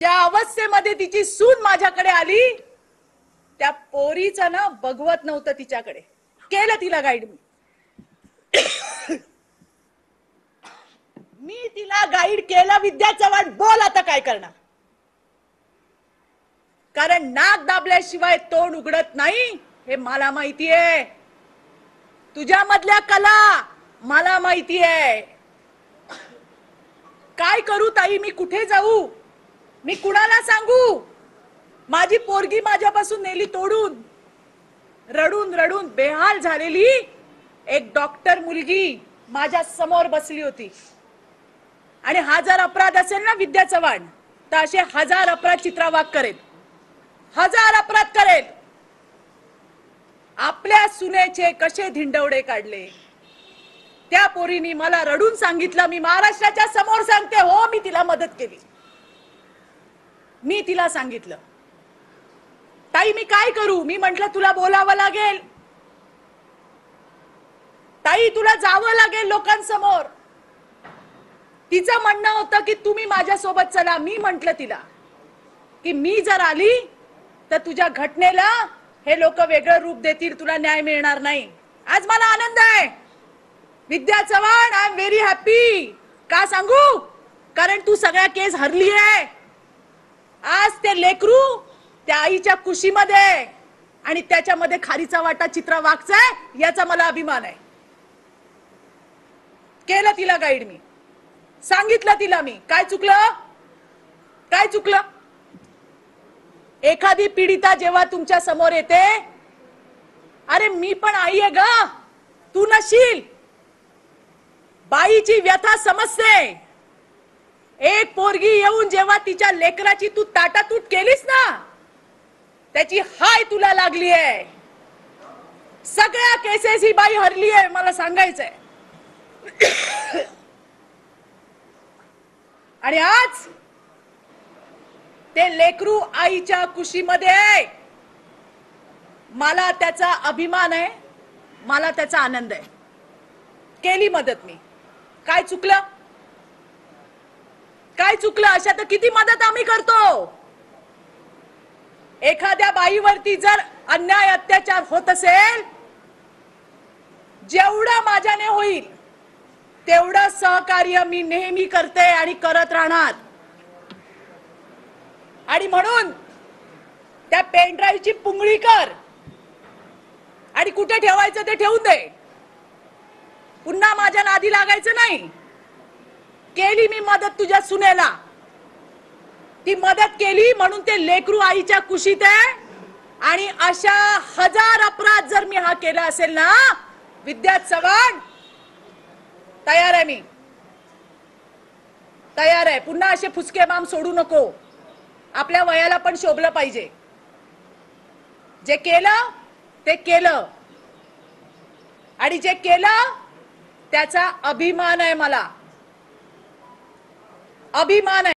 ज्या अवस्थेमध्ये तिची सून माझ्याकडे आली त्या पोरीचं ना बघवत नव्हतं तिच्याकडे. केलं तिला गाईड मी तिला गाईड केलं. विद्या चव्हाण बोल आता काय करणार, कारण नाक दाबल्याशिवाय तोंड उघडत नाही हे मला माहिती आहे. तुझ्या मधल्या कला मला माहिती आहे. काय करू ताई, मी कुठे जाऊ, मी कुणाला सांगू. माझी पोरगी माझ्यापासून नेली तोडून. रडून रडून बेहाल झालेली एक डॉक्टर मुलगी माझ्या समोर बसली होती. आणि हा जर अपराध असेल ना विद्या चव्हाण, तर असे 1000 अपराध चित्रा वाघ करेल, 1000 अपराध करेल. आपल्या सुनेचे कसे धिंडवडे काढले. त्या पोरीनी मला रडून सांगितलं, मी महाराष्ट्राच्या समोर सांगते, हो मी तिला मदत केली. मी तिला सांगितलं, ताई मी काय करू. मी म्हंटल तुला बोलावं लागेल ताई, तुला जावं लागेल लोकांसमोर. तिचं म्हणणं होतं की तुम्ही माझ्यासोबत चला. मी म्हंटल तिला की मी जर आली तर तुझ्या घटनेला हे लोक वेगळं रूप देतील, तुला न्याय मिळणार नाही. आज मला आनंद आहे Vidya Chavan, I am very happy. का सांगू, कारण तू सगळ्या केस हरली आहे. आज ते लेकरू त्या आईच्या कुशीमध्ये आणि त्याच्यामध्ये खारीचा वाटा चित्रा वाघचा आहे, याचा मला अभिमान आहे. केलं तिला गाईड, मी सांगितलं तिला मी काय चुकलं, काय चुकलं. एखादी पीडिता जेव्हा तुमच्या समोर येते, अरे मी पण आई आहे ग, तू नशील. बाईची व्यथा समजते. एक पोरगी येऊन जेव्हा तिच्या लेकराची तू ताटातूट केलीस ना, त्याची हाय तुला लागली आहे. सगळ्या केसेस ही बाई हरली आहे, मला सांगायचंय. आणि आज ते लेकरू आईच्या कुशीमध्ये आहे. मला त्याचा अभिमान आहे, मला त्याचा आनंद आहे. केली मदत मी. काय चुकलं, काय चुकलं. अशा तर किती मदत आम्ही करतो. एखाद्या बाईवरती जर अन्याय अत्याचार होत असेल, जेवढं माझ्याने होईल तेवढं सहकार्य मी नेहमी करते आणि करत राहणार. आणि म्हणून त्या पेनड्राईव्हची पुंगळी कर आणि कुठे ठेवायचं ते ठेवून दे. पुन्हा माझ्या नादी लागायचं नाही. केली मी मदत तुझ्या सुनेला, ती मदत केली म्हणून ते लेकरू आईच्या कुशीत आहे. आणि अशा 1000 अपराध जर मी हा केला असेल ना विद्या चव्हाण, तयार आहे मी, तयार आहे. पुन्हा असे फुसके बाम सोडू नको. आपल्या वयाला पण शोभलं पाहिजे. जे केलं ते केलं आणि जे केलं त्याचा अभिमान आहे, मला अभिमान आहे.